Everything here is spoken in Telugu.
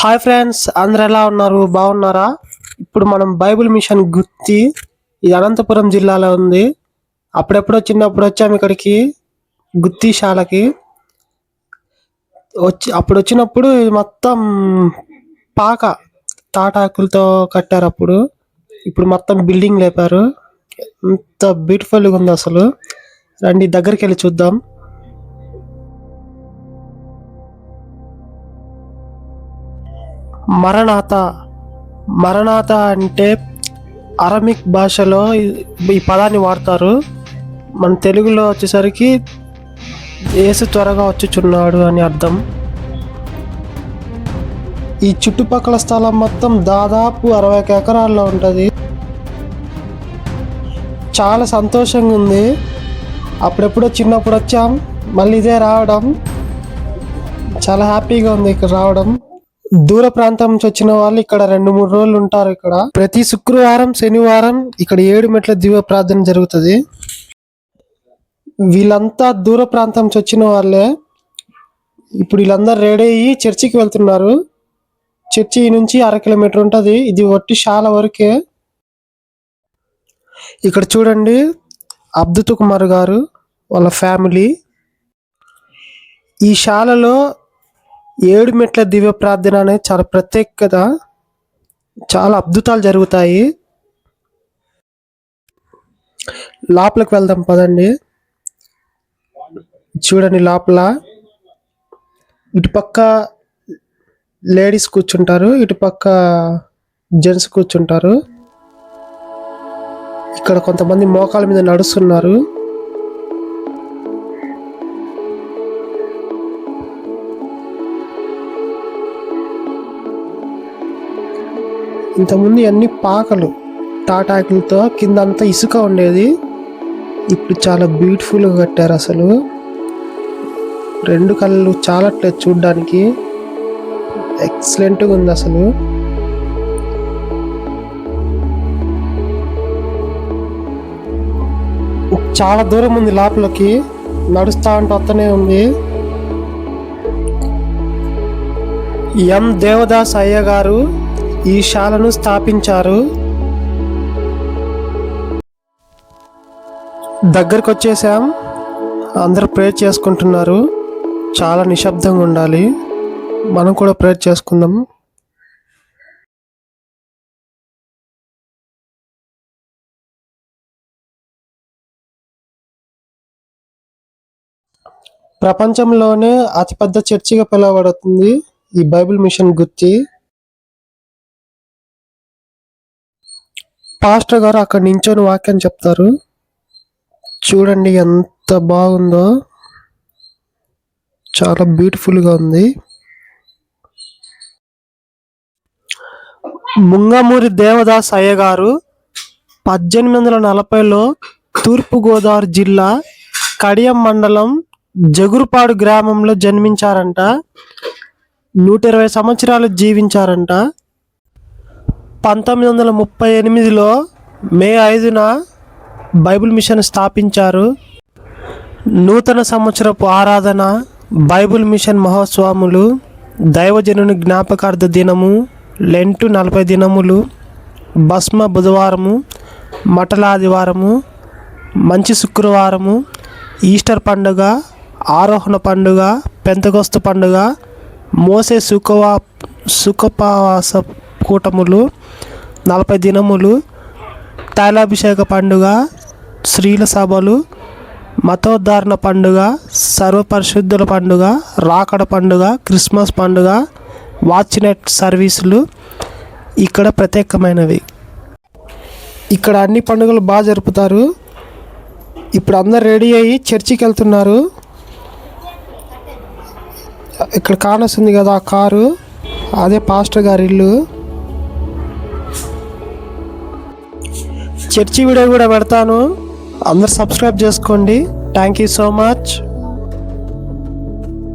హాయ్ ఫ్రెండ్స్, అందరు ఎలా ఉన్నారు? బాగున్నారా? ఇప్పుడు మనం బైబిల్ మిషన్ గుత్తి, ఇది అనంతపురం జిల్లాలో ఉంది. అప్పుడెప్పుడో చిన్నప్పుడు వచ్చాము ఇక్కడికి, గుత్తిశాలకి. అప్పుడు వచ్చినప్పుడు ఇది మొత్తం పాక తాటాకులతో కట్టారు. ఇప్పుడు మొత్తం బిల్డింగ్ లేపారు. ఎంత బ్యూటిఫుల్గా ఉంది అసలు. రండి దగ్గరికి వెళ్ళి చూద్దాం. మరణాత అంటే అరమిక్ భాషలో ఈ పదాన్ని వాడతారు. మన తెలుగులో వచ్చేసరికి యేసు త్వరగా వచ్చుచున్నాడు అని అర్థం. ఈ చుట్టుపక్కల స్థలం మొత్తం దాదాపు 60 ఎకరాల్లో ఉంటుంది. చాలా సంతోషంగా ఉంది. అప్పుడెప్పుడో చిన్నప్పుడు వచ్చాం, మళ్ళీ ఇదే రావడం చాలా హ్యాపీగా ఉంది. ఇక్కడ రావడం, దూర ప్రాంతం నుంచి వచ్చిన వాళ్ళు ఇక్కడ 2-3 రోజులు ఉంటారు. ఇక్కడ ప్రతి శుక్రవారం, శనివారం ఇక్కడ 7 మెట్ల దివ్య ప్రార్థన జరుగుతుంది. వీళ్ళంతా దూర ప్రాంతం నుంచి వచ్చిన వాళ్ళే. ఇప్పుడు వీళ్ళందరూ రెడీ అయ్యి చర్చికి వెళ్తున్నారు. చర్చి నుంచి 1/2 కిలోమీటర్ ఉంటుంది. ఇది ఒట్టి శాల వరకే. ఇక్కడ చూడండి, అబ్దుత్ కుమార్ గారు వాళ్ళ ఫ్యామిలీ. ఈ శాలలో 7 మెట్ల దివ్య ప్రార్థన అనేది చాలా ప్రత్యేకత. చాలా అద్భుతాలు జరుగుతాయి. లోపలికి వెళ్దాం పదండి. చూడండి, లోపల ఇటుపక్క లేడీస్ కూర్చుంటారు, ఇటుపక్క జెంట్స్ కూర్చుంటారు. ఇక్కడ కొంతమంది మోకాళ్ళ మీద నడుస్తున్నారు. ఇంతకుముందు అన్ని పాకలు తాటాకులతో, కిందంతా ఇసుక ఉండేది. ఇప్పుడు చాలా బ్యూటిఫుల్గా కట్టారు. అసలు 2 కళ్ళు చాలట్లేదు చూడ్డానికి. ఎక్సలెంట్గా ఉంది అసలు. చాలా దూరం ఉంది లోపలికి, నడుస్తా ఉంటే వస్తూనే ఉంది. ఎం దేవదాస్ అయ్య గారు ఈ శాలను స్థాపించారు. దగ్గరకు వచ్చేసాం. అందరూ ప్రేయర్ చేసుకుంటున్నారు. చాలా నిశ్శబ్దంగా ఉండాలి. మనం కూడా ప్రేయర్ చేసుకుందాం. ప్రపంచంలోనే అతిపెద్ద చర్చిగా పిలువబడుతుంది ఈ బైబిల్ మిషన్ గుత్తి. పాస్టర్ గారు అక్కడ నించొని వాక్యం చెప్తారు. చూడండి ఎంత బాగుందో, చాలా బ్యూటిఫుల్గా ఉంది. ముంగమూరి దేవదాస్ అయ్య గారు 1840లో తూర్పుగోదావరి జిల్లా కడియం మండలం జగురుపాడు గ్రామంలో జన్మించారంట. 120 సంవత్సరాలు జీవించారంట. 1938లో మే 5న బైబిల్ మిషన్ స్థాపించారు. నూతన సంవత్సరపు ఆరాధన, బైబిల్ మిషన్ మహోత్సవములు, దైవజనుని జ్ఞాపకార్థ దినము, లెంటు 40 దినములు, భస్మ బుధవారము, మటల ఆదివారము, మంచి శుక్రవారము, ఈస్టర్ పండుగ, ఆరోహణ పండుగ, పెంతెకొస్తు పండుగ, మోసే సుఖోపవాస కూటములు 40 దినములు, తైలాభిషేక పండుగ, స్త్రీల సభలు, మతోద్ధారణ పండుగ, సర్వపరిశుద్ధుల పండుగ, రాకడ పండుగ, క్రిస్మస్ పండుగ, వాచ్ నైట్ సర్వీసులు ఇక్కడ ప్రత్యేకమైనవి. ఇక్కడ అన్ని పండుగలు బాగా జరుపుతారు. ఇప్పుడు అందరు రెడీ అయ్యి చర్చికి వెళ్తున్నారు. ఇక్కడ కానొస్తుంది కదా ఆ కారు, అదే పాస్టర్ గారి ఇల్లు. చర్చి వీడియో కూడా పెడతాను, అందరు సబ్స్క్రైబ్ చేసుకోండి. Thank you so much.